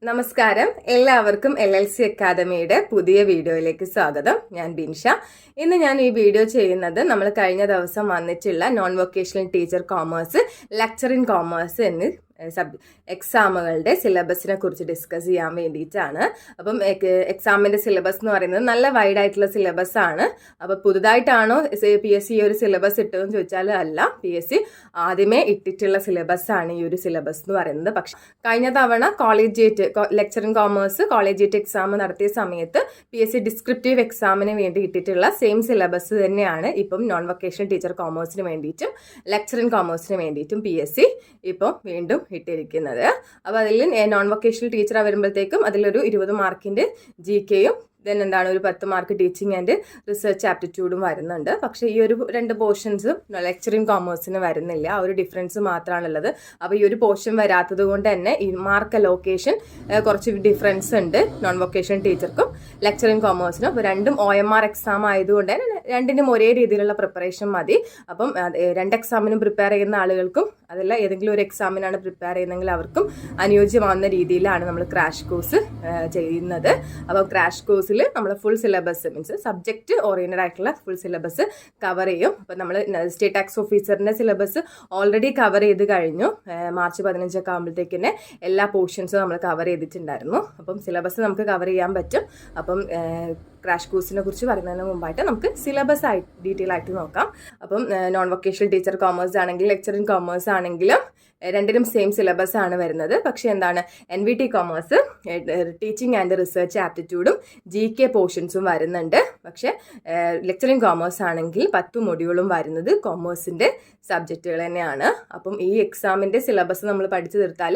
നമസ്കാരം, എല്ലാവർക്കും LLC അക്കാദമിയുടെ പുതിയ വീഡിയോയിലേക്ക് സ്വാഗതം. ഞാൻ ബിൻഷ. ഇന്ന് ഞാൻ ഈ വീഡിയോ ചെയ്യുന്നത് നമ്മൾ കഴിഞ്ഞ ദിവസം വന്നിട്ടുള്ള non vocational teacher commerce, lecture in commerce എന്നീ എക്സാമുകളുടെ സിലബസിനെ കുറിച്ച് ഡിസ്കസ് ചെയ്യാൻ വേണ്ടിയിട്ടാണ്. അപ്പം എക്സാമിൻ്റെ സിലബസ് എന്ന് പറയുന്നത് നല്ല വൈഡ് ആയിട്ടുള്ള സിലബസ് ആണ്. അപ്പോൾ പുതുതായിട്ടാണോ PSC ഈ ഒരു സിലബസ് ഇട്ടതെന്ന് ചോദിച്ചാൽ അല്ല, PSC ആദ്യമേ ഇട്ടിട്ടുള്ള സിലബസ് ആണ് ഈ ഒരു സിലബസ് എന്ന് പറയുന്നത്. പക്ഷെ കഴിഞ്ഞ തവണ collegiate lecture in commerce collegiate exam നടത്തിയ സമയത്ത് PSC ഡിസ്ക്രിപ്റ്റീവ് എക്സാമിന് വേണ്ടി ഇട്ടിട്ടുള്ള സെയിം സിലബസ് തന്നെയാണ് ഇപ്പം നോൺ വൊക്കേഷണൽ ടീച്ചർ കോമേഴ്സിന് വേണ്ടിയിട്ടും ലെക്ചർ ഇൻ കോമേഴ്സിന് വേണ്ടിയിട്ടും PSC ഇപ്പം വീണ്ടും ഇട്ടിരിക്കുന്നത്. അപ്പോൾ അതിൽ നോൺ വൊക്കേഷണൽ ടീച്ചർ വരുമ്പോഴത്തേക്കും അതിലൊരു 20 മാർക്കിൻ്റെ GKയും ദെൻ എന്താണ് ഒരു 10 മാർക്ക് ടീച്ചിങ് ആൻഡ് റിസർച്ച് ആപ്റ്റിറ്റ്യൂഡും വരുന്നുണ്ട്. പക്ഷേ ഈ ഒരു 2 പോർഷൻസും ലെക്ചർ ഇൻ കോമേഴ്സിന് വരുന്നില്ല. ആ ഒരു ഡിഫറൻസ് മാത്രമാണുള്ളത്. അപ്പോൾ ഈ ഒരു പോർഷൻ വരാത്തത് കൊണ്ട് തന്നെ ഈ മാർക്ക് അലോക്കേഷൻ കുറച്ച് ഡിഫറൻസ് ഉണ്ട് നോൺ വൊക്കേഷണൽ ടീച്ചർക്കും ലെക്ചർ ഇൻ കോമേഴ്സിനും. അപ്പോൾ രണ്ടും OMR എക്സാം ആയതുകൊണ്ട് തന്നെ രണ്ടിനും ഒരേ രീതിയിലുള്ള പ്രിപ്പറേഷൻ മതി. അപ്പം 2 എക്സാമിനും പ്രിപ്പയർ ചെയ്യുന്ന ആളുകൾക്കും അതല്ല ഏതെങ്കിലും ഒരു എക്സാമിനാണ് പ്രിപ്പയർ ചെയ്യുന്നതെങ്കിൽ അവർക്കും അനുയോജ്യമാവുന്ന രീതിയിലാണ് നമ്മൾ ക്രാഷ് കോഴ്സ് ചെയ്യുന്നത്. അപ്പോൾ ക്രാഷ് കോഴ്സിൽ നമ്മൾ full syllabus means subject oriented ആയിട്ടുള്ള ഫുൾ സിലബസ് കവർ ചെയ്യും. അപ്പോൾ നമ്മൾ സ്റ്റേറ്റ് ടാക്സ് ഓഫീസറിൻ്റെ സിലബസ് ഓൾറെഡി കവർ ചെയ്ത് കഴിഞ്ഞു. മാർച്ച് 15 ഒക്കെ ആകുമ്പോഴത്തേക്കിനെ എല്ലാ പോർഷൻസും നമ്മൾ കവർ ചെയ്തിട്ടുണ്ടായിരുന്നു. അപ്പം സിലബസ് നമുക്ക് കവർ ചെയ്യാൻ പറ്റും. അപ്പം ക്രാഷ് കോഴ്സിനെ കുറിച്ച് പറയുന്നതിന് മുമ്പായിട്ട് നമുക്ക് സിലബസ് ഡീറ്റെയിൽ ആയിട്ട് നോക്കാം. അപ്പം നോൺ വൊക്കേഷണൽ ടീച്ചർ കോമേഴ്സ് ആണെങ്കിലും ലെക്ചർ ഇൻ കോമേഴ്സ് ആണെങ്കിലും രണ്ടിനും സെയിം സിലബസ് ആണ് വരുന്നത്. പക്ഷേ എന്താണ് NVT commerce teaching and research ആപ്റ്റിറ്റ്യൂഡും GK പോർഷൻസും വരുന്നുണ്ട്. പക്ഷേ ലെക്ചർ ഇൻ കോമേഴ്സ് ആണെങ്കിൽ 10 മൊഡ്യൂളും വരുന്നത് കോമേഴ്സിൻ്റെ സബ്ജക്റ്റുകൾ തന്നെയാണ്. അപ്പം ഈ എക്സാമിൻ്റെ സിലബസ് നമ്മൾ പഠിച്ചു തീർത്താൽ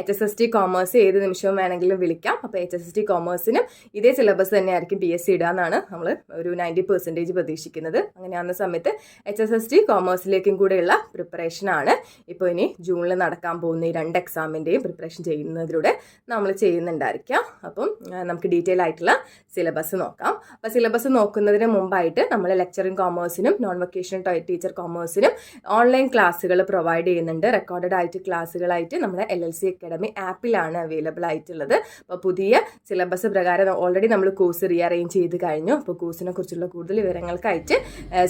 HSST കോമേഴ്സ് ഏത് നിമിഷവും വേണമെങ്കിലും വിളിക്കാം. അപ്പോൾ HSST കോമേഴ്സിനും ഇതേ സിലബസ് തന്നെയായിരിക്കും PSC ഇടുക എന്നാണ് നമ്മൾ ഒരു 90% പ്രതീക്ഷിക്കുന്നത്. അങ്ങനെയാകുന്ന സമയത്ത് HSST കോമേഴ്സിലേക്കും കൂടെയുള്ള പ്രിപ്പറേഷനാണ് ഇപ്പോൾ ഇനി ജൂണിൽ നടക്കാൻ പോകുന്ന ഈ 2 എക്സാമിൻ്റെയും പ്രിപ്പറേഷൻ ചെയ്യുന്നതിലൂടെ നമ്മൾ ചെയ്യുന്നുണ്ടായിരിക്കാം. അപ്പം നമുക്ക് ഡീറ്റെയിൽ ആയിട്ടുള്ള സിലബസ് നോക്കാം. അപ്പോൾ സിലബസ് നോക്കുന്നതിന് മുമ്പായിട്ട് നമ്മൾ ലെക്ചർ ഇൻ കോമേഴ്സിനും നോൺ വൊക്കേഷണൽ ടീച്ചർ കോമേഴ്സിനും ഓൺലൈൻ ക്ലാസ്സുകൾ പ്രൊവൈഡ് ചെയ്യുന്നുണ്ട്. റെക്കോർഡഡ് ആയിട്ട് ക്ലാസ്സുകളായിട്ട് നമ്മുടെ LLC അക്കാഡമി ആപ്പിലാണ് അവൈലബിൾ ആയിട്ടുള്ളത്. അപ്പോൾ പുതിയ സിലബസ് പ്രകാരം ഓൾറെഡി നമ്മൾ കോഴ്സ് റീഅറേഞ്ച് ചെയ്ത് കഴിഞ്ഞു. അപ്പോൾ കോഴ്സിനെ കുറിച്ചുള്ള കൂടുതൽ വിവരങ്ങൾക്കായിട്ട്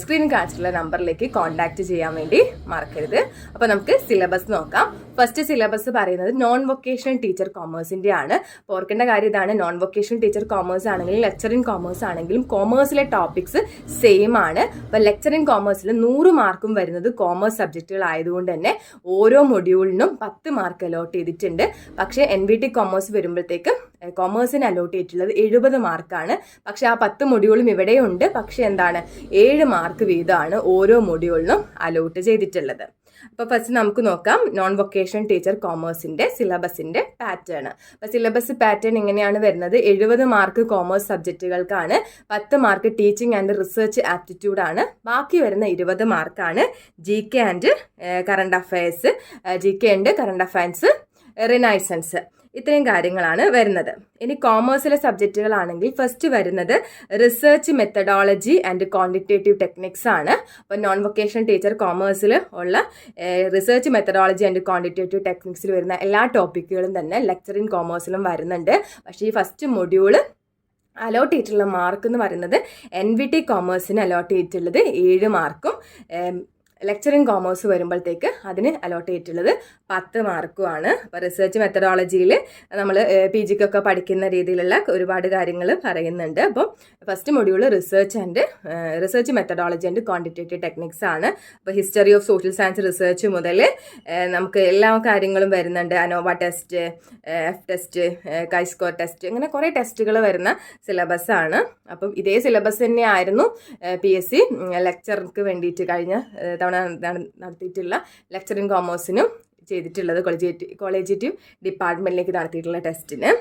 സ്ക്രീനിൽ കാണിച്ചിട്ടുള്ള നമ്പറിലേക്ക് കോൺടാക്ട് ചെയ്യാൻ വേണ്ടി മറക്കരുത്. അപ്പോൾ നമുക്ക് സിലബസ് നോക്കാം. ഫസ്റ്റ് സിലബസ് പറയുന്നത് നോൺ വൊക്കേഷണൽ ടീച്ചർ കോമേഴ്സിൻ്റെ ആണ്. അപ്പോൾ ഓർക്കേണ്ട കാര്യം ഇതാണ്, നോൺ വൊക്കേഷണൽ ടീച്ചർ കോമേഴ്സ് ആണെങ്കിലും ലെക്ചർ ഇൻ കോമേഴ്സ് ആണെങ്കിലും കോമേഴ്സിലെ ടോപ്പിക്സ് സെയിം ആണ്. അപ്പോൾ ലെക്ചർ ഇൻ കോമേഴ്സിൽ 100 മാർക്കും വരുന്നത് കോമേഴ്സ് സബ്ജക്റ്റുകൾ ആയതുകൊണ്ട് തന്നെ ഓരോ മൊഡ്യൂളിനും 10 മാർക്ക് അലോട്ട് ചെയ്തിട്ടുണ്ട്. പക്ഷേ NVT കോമേഴ്സ് വരുമ്പോഴത്തേക്കും കോമേഴ്സിന് അലോട്ട് ചെയ്തിട്ടുള്ളത് 70 മാർക്കാണ്. പക്ഷേ ആ 10 മൊഡ്യൂളും ഇവിടെയുണ്ട്. പക്ഷേ എന്താണ് 7 മാർക്ക് വീതമാണ് ഓരോ മൊഡ്യൂളിനും അലോട്ട് ചെയ്തിട്ടുള്ളത്. അപ്പോൾ ഫസ്റ്റ് നമുക്ക് നോക്കാം നോൺ വൊക്കേഷണൽ ടീച്ചർ കോമേഴ്സിൻ്റെ സിലബസിൻ്റെ പാറ്റേൺ. അപ്പോൾ സിലബസ് പാറ്റേൺ ഇങ്ങനെയാണ് വരുന്നത്. 70 മാർക്ക് കോമേഴ്സ് സബ്ജക്റ്റുകൾക്കാണ്, 10 മാർക്ക് ടീച്ചിങ് ആൻഡ് റിസർച്ച് ആപ്റ്റിറ്റ്യൂഡാണ്, ബാക്കി വരുന്ന 20 മാർക്കാണ് GK and current affairs, GK and current affairs renaissance. ഇത്രയും കാര്യങ്ങളാണ് വരുന്നത്. ഇനി കോമേഴ്സിലെ സബ്ജക്റ്റുകളാണെങ്കിൽ ഫസ്റ്റ് വരുന്നത് research methodology and quantitative techniques ആണ്. അപ്പോൾ നോൺ വൊക്കേഷണൽ ടീച്ചർ കോമേഴ്സിൽ ഉള്ള റിസർച്ച് മെത്തഡോളജി ആൻഡ് ക്വാണ്ടിറ്റേറ്റീവ് ടെക്നിക്സിൽ വരുന്ന എല്ലാ ടോപ്പിക്കുകളും തന്നെ ലെക്ചർ ഇൻ കോമേഴ്സിലും വരുന്നുണ്ട്. പക്ഷേ ഈ ഫസ്റ്റ് മൊഡ്യൂള് അലോട്ട് ചെയ്തിട്ടുള്ള മാർക്ക് എന്ന് പറയുന്നത് NVT കോമേഴ്സിന് അലോട്ട് ചെയ്തിട്ടുള്ളത് 7 മാർക്കും ലെക്ചർ ഇൻ കോമേഴ്സ് വരുമ്പോഴത്തേക്ക് അതിന് അലോട്ട് ചെയ്തിട്ടുള്ളത് 10 മാർക്കുമാണ്. അപ്പോൾ റിസർച്ച് മെത്തഡോളജിയിൽ നമ്മൾ PGക്കൊക്കെ പഠിക്കുന്ന രീതിയിലുള്ള ഒരുപാട് കാര്യങ്ങൾ പറയുന്നുണ്ട്. അപ്പോൾ first module research methodology and quantitative techniques ആണ്. അപ്പോൾ history of social science research മുതൽ നമുക്ക് എല്ലാ കാര്യങ്ങളും വരുന്നുണ്ട്. ANOVA test, F test, chi square test, ഇങ്ങനെ കുറേ ടെസ്റ്റുകൾ വരുന്ന സിലബസ് ആണ്. അപ്പം ഇതേ സിലബസ് തന്നെയായിരുന്നു PSC ലെക്ചർക്ക് വേണ്ടിയിട്ട് കഴിഞ്ഞ തവണ നടത്തിയിട്ടുള്ള ലെക്ചർ ഇൻ കോമേഴ്സിനും ചെയ്തിട്ടുള്ളത് കോളേജിയേറ്റീവ് ഡിപ്പാർട്ട്മെൻറ്റിലേക്ക് നടത്തിയിട്ടുള്ള ടെസ്റ്റിന്.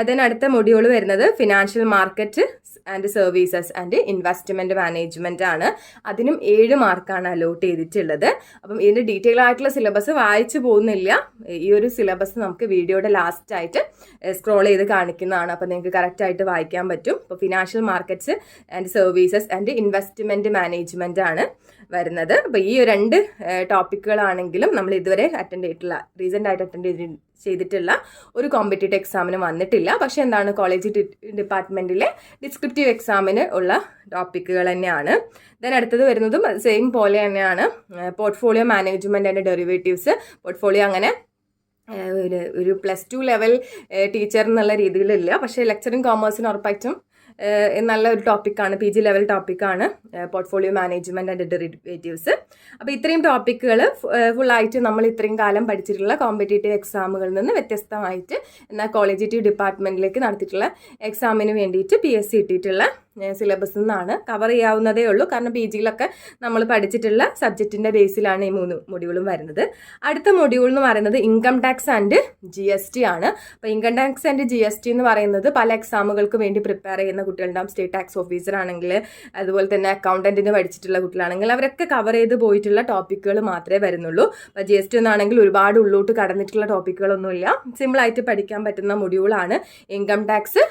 ദെൻ അടുത്ത മൊഡ്യൂൾ വരുന്നത് financial market and services and investment management ആണ്. അതിനും 7 മാർക്കാണ് അലോട്ട് ചെയ്തിട്ടുള്ളത്. അപ്പം ഇതിൻ്റെ ഡീറ്റെയിൽ ആയിട്ടുള്ള സിലബസ് വായിച്ചു പോകുന്നില്ല. ഈ ഒരു സിലബസ് നമുക്ക് വീഡിയോയുടെ ലാസ്റ്റായിട്ട് സ്ക്രോൾ ചെയ്ത് കാണിക്കുന്നതാണ്. അപ്പോൾ നിങ്ങൾക്ക് കറക്റ്റായിട്ട് വായിക്കാൻ പറ്റും. അപ്പോൾ financial markets and services and investment management ആണ്. വരുന്നത്. അപ്പോൾ ഈ 2 ടോപ്പിക്കുകളാണെങ്കിലും നമ്മൾ ഇതുവരെ റീസെൻ്റ് ആയിട്ട് അറ്റൻഡ് ചെയ്തിട്ടുള്ള ഒരു കോമ്പറ്റേറ്റീവ് എക്സാമിന് വന്നിട്ടില്ല. പക്ഷേ എന്താണ്, കോളേജ് ഡിപ്പാർട്ട്മെൻറ്റിലെ ഡിസ്ക്രിപ്റ്റീവ് എക്സാമിന് ഉള്ള ടോപ്പിക്കുകൾ തന്നെയാണ്. ദെൻ അടുത്തത് വരുന്നതും സെയിം പോലെ തന്നെയാണ്, portfolio management and derivatives. Portfolio അങ്ങനെ ഒരു +2 ലെവൽ ടീച്ചർ എന്നുള്ള രീതിയിലില്ല, പക്ഷേ ലെക്ചറിങ് കോമേഴ്സിന് ഉറപ്പായിട്ടും നല്ലൊരു ടോപ്പിക്കാണ്, PG ലെവൽ ടോപ്പിക്കാണ് പോർട്ട്ഫോളിയോ മാനേജ്മെൻറ്റ് ആൻഡ് ഡെറിവേറ്റീവ്സ്. അപ്പോൾ ഇത്രയും ടോപ്പിക്കുകൾ ഫുള്ളായിട്ട് നമ്മൾ ഇത്രയും കാലം പഠിച്ചിട്ടുള്ള കോമ്പറ്റേറ്റീവ് എക്സാമുകളിൽ നിന്ന് വ്യത്യസ്തമായിട്ട് എന്നാൽ കോളേജ് ഡിപ്പാർട്ട്മെൻറ്റിലേക്ക് നടത്തിയിട്ടുള്ള എക്സാമിന് വേണ്ടിയിട്ട് PSC ഇട്ടിട്ടുള്ള സിലബസിൽ നിന്നാണ് കവർ ചെയ്യാവുന്നതേ ഉള്ളൂ. കാരണം PG യിലൊക്കെ നമ്മൾ പഠിച്ചിട്ടുള്ള സബ്ജക്റ്റിൻ്റെ ബേസിലാണ് ഈ 3 മൊഡ്യൂളും വരുന്നത്. അടുത്ത മൊഡ്യൂൾ എന്ന് പറയുന്നത് ഇൻകം ടാക്സ് ആൻഡ് GST ആണ്. അപ്പോൾ ഇൻകം ടാക്സ് ആൻഡ് GST എന്ന് പറയുന്നത് പല എക്സാമുകൾക്ക് വേണ്ടി പ്രിപ്പയർ ചെയ്യുന്ന കുട്ടികളുണ്ടാവും. സ്റ്റേറ്റ് ടാക്സ് ഓഫീസർ ആണെങ്കിൽ, അതുപോലെ തന്നെ അക്കൗണ്ടൻറ്റിന് പഠിച്ചിട്ടുള്ള കുട്ടികളാണെങ്കിൽ അവരൊക്കെ കവർ ചെയ്ത് പോയിട്ടുള്ള ടോപ്പിക്കുകൾ മാത്രമേ വരുന്നുള്ളൂ. അപ്പോൾ GST ഒന്നാണെങ്കിൽ ഒരുപാട് ഉള്ളോട്ട് കടന്നിട്ടുള്ള ടോപ്പിക്കുകളൊന്നുമില്ല, സിമ്പിളായിട്ട് പഠിക്കാൻ പറ്റുന്ന മൊഡ്യൂളാണ് income tax,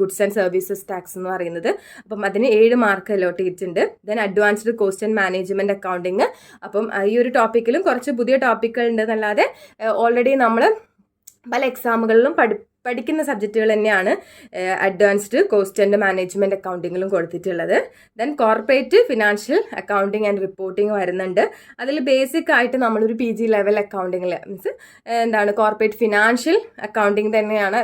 goods and services tax എന്ന് പറയുന്നത്. അപ്പം അതിന് 7 മാർക്ക് അലോട്ട് ചെയ്തിട്ടുണ്ട്. Then advanced cost and management accounting. അപ്പം ഈ ഒരു ടോപ്പിക്കിലും കുറച്ച് പുതിയ ടോപ്പിക്കുകൾ ഉണ്ട് എന്നല്ലാതെ ഓൾറെഡി നമ്മൾ പല എക്സാമുകളിലും പഠിക്കുന്ന സബ്ജക്റ്റുകൾ തന്നെയാണ് അഡ്വാൻസ്ഡ് കോസ്റ്റ് ആൻഡ് മാനേജ്മെൻറ്റ് അക്കൗണ്ടിങ്ങിലും കൊടുത്തിട്ടുള്ളത്. Then corporate financial accounting and reporting വരുന്നുണ്ട്. അതിൽ ബേസിക് ആയിട്ട് നമ്മളൊരു PG ലെവൽ അക്കൗണ്ടിങ്ങിൽ മീൻസ് കോർപ്പറേറ്റ് ഫിനാൻഷ്യൽ അക്കൗണ്ടിങ് തന്നെയാണ്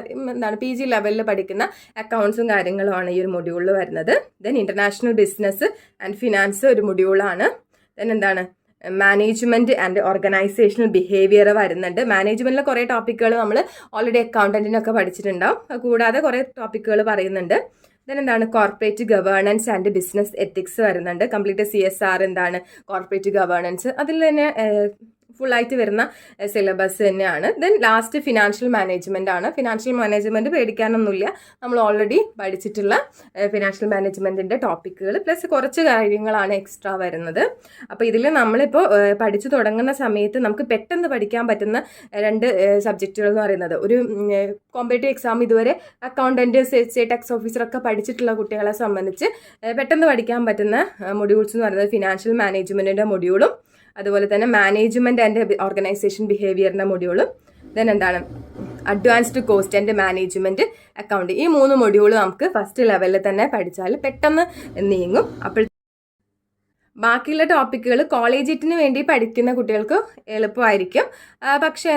PG ലെവലിൽ പഠിക്കുന്ന അക്കൗണ്ട്സും കാര്യങ്ങളുമാണ് ഈ ഒരു മൊഡ്യൂളിൽ വരുന്നത്. Then international business and finance ഒരു മൊഡ്യൂളാണ്. Then management and organisational behaviour വരുന്നുണ്ട്. മാനേജ്മെൻറ്റിലെ കുറേ ടോപ്പിക്കുകൾ നമ്മൾ ഓൾറെഡി അക്കൗണ്ടൻറ്റിനൊക്കെ പഠിച്ചിട്ടുണ്ടാവും, കൂടാതെ കുറേ ടോപ്പിക്കുകൾ പറയുന്നുണ്ട്. Then corporate governance and business ethics വരുന്നുണ്ട്. കംപ്ലീറ്റ് CSR കോർപ്പറേറ്റ് ഗവേണൻസ് അതിൽ തന്നെ ഫുള്ളായിട്ട് വരുന്ന സിലബസ് തന്നെയാണ്. ദെൻ ലാസ്റ്റ് ഫിനാൻഷ്യൽ മാനേജ്മെൻ്റ് ആണ്. ഫിനാൻഷ്യൽ മാനേജ്മെൻറ്റ് പേടിക്കാനൊന്നുമില്ല, നമ്മൾ ഓൾറെഡി പഠിച്ചിട്ടുള്ള ഫിനാൻഷ്യൽ മാനേജ്മെൻറ്റിൻ്റെ ടോപ്പിക്കുകൾ പ്ലസ് കുറച്ച് കാര്യങ്ങളാണ് എക്സ്ട്രാ വരുന്നത്. അപ്പോൾ ഇതിൽ നമ്മളിപ്പോൾ പഠിച്ചു തുടങ്ങുന്ന സമയത്ത് നമുക്ക് പെട്ടെന്ന് പഠിക്കാൻ പറ്റുന്ന 2 സബ്ജക്റ്റുകൾ എന്ന് പറയുന്നത്, ഒരു കോമ്പറ്റേറ്റീവ് എക്സാം ഇതുവരെ അക്കൗണ്ടൻറ്റ്, സ്റ്റേറ്റ് ടാക്സ് ഓഫീസറൊക്കെ പഠിച്ചിട്ടുള്ള കുട്ടികളെ സംബന്ധിച്ച് പെട്ടെന്ന് പഠിക്കാൻ പറ്റുന്ന മൊഡ്യൂൾസ് എന്ന് പറയുന്നത് ഫിനാൻഷ്യൽ മാനേജ്മെൻറ്റിൻ്റെ മൊഡ്യൂളും, അതുപോലെ തന്നെ മാനേജ്മെൻറ്റ് ആൻഡ് ഓർഗനൈസേഷൻ ബിഹേവിയറിൻ്റെ മൊഡ്യൂളും, then advanced cost and management accounting. ഈ 3 മൊഡ്യൂൾ നമുക്ക് ഫസ്റ്റ് ലെവലിൽ തന്നെ പഠിച്ചാൽ പെട്ടെന്ന് നീങ്ങും. അപ്പോൾ ബാക്കിയുള്ള ടോപ്പിക്കുകൾ കോളേജിറ്റിന് വേണ്ടി പഠിക്കുന്ന കുട്ടികൾക്ക് എളുപ്പമായിരിക്കും, പക്ഷേ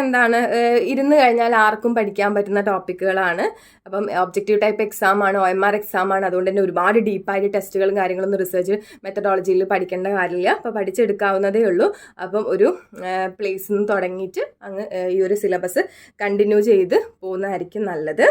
ഇരുന്ന് കഴിഞ്ഞാൽ ആർക്കും പഠിക്കാൻ പറ്റുന്ന ടോപ്പിക്കുകളാണ്. അപ്പം ഒബ്ജക്റ്റീവ് ടൈപ്പ് എക്സാം ആണ്, OMR എക്സാം ആണ്, അതുകൊണ്ട് തന്നെ ഒരുപാട് ഡീപ്പായിട്ട് ടെസ്റ്റുകളും കാര്യങ്ങളൊന്നും റിസർച്ച് മെത്തഡോളജിയിൽ പഠിക്കേണ്ട കാര്യമില്ല, അപ്പോൾ പഠിച്ചെടുക്കാവുന്നതേ ഉള്ളൂ. അപ്പം ഒരു പ്ലേസിൽ നിന്ന് തുടങ്ങിയിട്ട് ഈ ഒരു സിലബസ് കണ്ടിന്യൂ ചെയ്ത് പോകുന്നതായിരിക്കും നല്ലത്.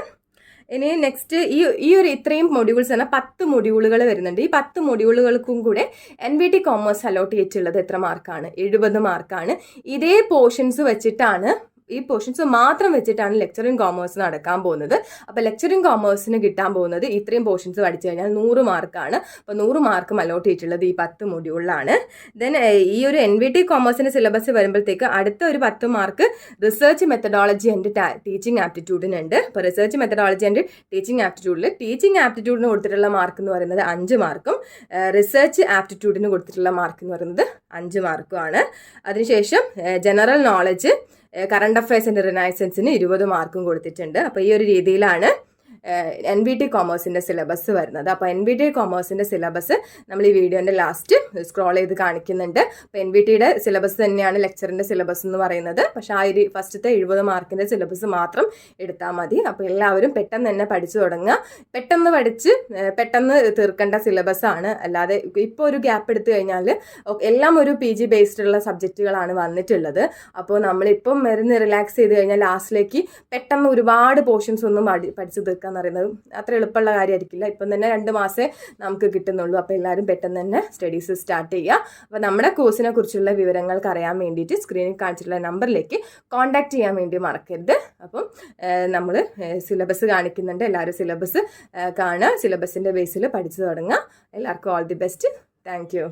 ഇനി നെക്സ്റ്റ് ഈ ഒരു ഇത്രയും മൊഡ്യൂൾസ് തന്നെ 10 മൊഡ്യൂളുകൾ വരുന്നുണ്ട്. ഈ 10 മൊഡ്യൂളുകൾക്കും കൂടെ NVT കോമേഴ്സ് അലോട്ട് ചെയ്തിട്ടുള്ളത് എത്ര മാർക്കാണ്? 70 മാർക്കാണ്. ഇതേ പോർഷൻസ് വെച്ചിട്ടാണ് ഈ പോർഷൻസ് മാത്രം വെച്ചിട്ടാണ് ലെക്ചറിങ് കോമേഴ്സ് നടക്കാൻ പോകുന്നത്. അപ്പോൾ ലെക്ചറിങ് കോമേഴ്സിന് കിട്ടാൻ പോകുന്നത് ഇത്രയും പോർഷൻസ് പഠിച്ചു കഴിഞ്ഞാൽ 100 മാർക്കാണ്. അപ്പോൾ 100 മാർക്കും അലോട്ട് ചെയ്തിട്ടുള്ളത് ഈ 10 മൊഡ്യൂളിലാണ്. ദെൻ ഈ ഒരു NVT കോമേഴ്സിൻ്റെ സിലബസ് വരുമ്പോഴത്തേക്ക് അടുത്ത ഒരു 10 mark research methodology and teaching ആപ്റ്റിറ്റ്യൂഡിനുണ്ട്. അപ്പോൾ റിസർച്ച് മെത്തഡോളജി ആൻഡ് ടീച്ചിങ് ആപ്റ്റിറ്റ്യൂഡിന് കൊടുത്തിട്ടുള്ള മാർക്ക് എന്ന് പറയുന്നത് 5 മാർക്കും റിസർച്ച് ആപ്റ്റിറ്റ്യൂഡിന് കൊടുത്തിട്ടുള്ള മാർക്ക് എന്ന് പറയുന്നത് 5 മാർക്കുമാണ്. അതിനുശേഷം general knowledge, current affairs and റിനൈസൻസിന് 20 മാർക്കും കൊടുത്തിട്ടുണ്ട്. അപ്പോൾ ഈ ഒരു രീതിയിലാണ് NVT കോമേഴ്സിൻ്റെ സിലബസ് വരുന്നത്. അപ്പോൾ NVT കോമേഴ്സിൻ്റെ സിലബസ് നമ്മൾ ഈ വീഡിയോൻ്റെ ലാസ്റ്റ് സ്ക്രോൾ ചെയ്ത് കാണിക്കുന്നുണ്ട്. അപ്പോൾ NVTയുടെ സിലബസ് തന്നെയാണ് ലെക്ചറിൻ്റെ സിലബസ് എന്ന് പറയുന്നത്. പക്ഷേ ആ ഒരു ഫസ്റ്റത്തെ 70 മാർക്കിൻ്റെ സിലബസ് മാത്രം എടുത്താൽ മതി. അപ്പോൾ എല്ലാവരും പെട്ടെന്ന് തന്നെ പഠിച്ചു തുടങ്ങുക. പെട്ടെന്ന് പഠിച്ച് പെട്ടെന്ന് തീർക്കേണ്ട സിലബസ് ആണ്. അല്ലാതെ ഇപ്പോൾ ഒരു ഗ്യാപ്പ് എടുത്തു കഴിഞ്ഞാൽ എല്ലാം ഒരു PG ബേസ്ഡുള്ള സബ്ജക്റ്റുകളാണ് വന്നിട്ടുള്ളത്. അപ്പോൾ നമ്മളിപ്പം മരുന്ന് റിലാക്സ് ചെയ്ത് കഴിഞ്ഞാൽ ലാസ്റ്റിലേക്ക് പെട്ടെന്ന് ഒരുപാട് പോർഷൻസ് ഒന്നും പഠിച്ചു തീർക്കാൻ പറയുന്നത് അത്ര എളുപ്പമുള്ള കാര്യമായിരിക്കില്ല. ഇപ്പം തന്നെ 2 മാസമേ നമുക്ക് കിട്ടുന്നുള്ളൂ. അപ്പോൾ എല്ലാവരും പെട്ടെന്ന് തന്നെ സ്റ്റഡീസ് സ്റ്റാർട്ട് ചെയ്യുക. അപ്പോൾ നമ്മുടെ കോഴ്സിനെ കുറിച്ചുള്ള വിവരങ്ങൾക്ക് അറിയാൻ വേണ്ടിയിട്ട് സ്ക്രീനിൽ കാണിച്ചിട്ടുള്ള നമ്പറിലേക്ക് കോൺടാക്ട് ചെയ്യാൻ വേണ്ടി മറക്കരുത്. അപ്പം നമ്മൾ സിലബസ് കാണിക്കുന്നുണ്ട്. എല്ലാവരും സിലബസ് കാണുക, സിലബസിൻ്റെ ബേസിൽ പഠിച്ചു തുടങ്ങുക. എല്ലാവർക്കും all the best. Thank you.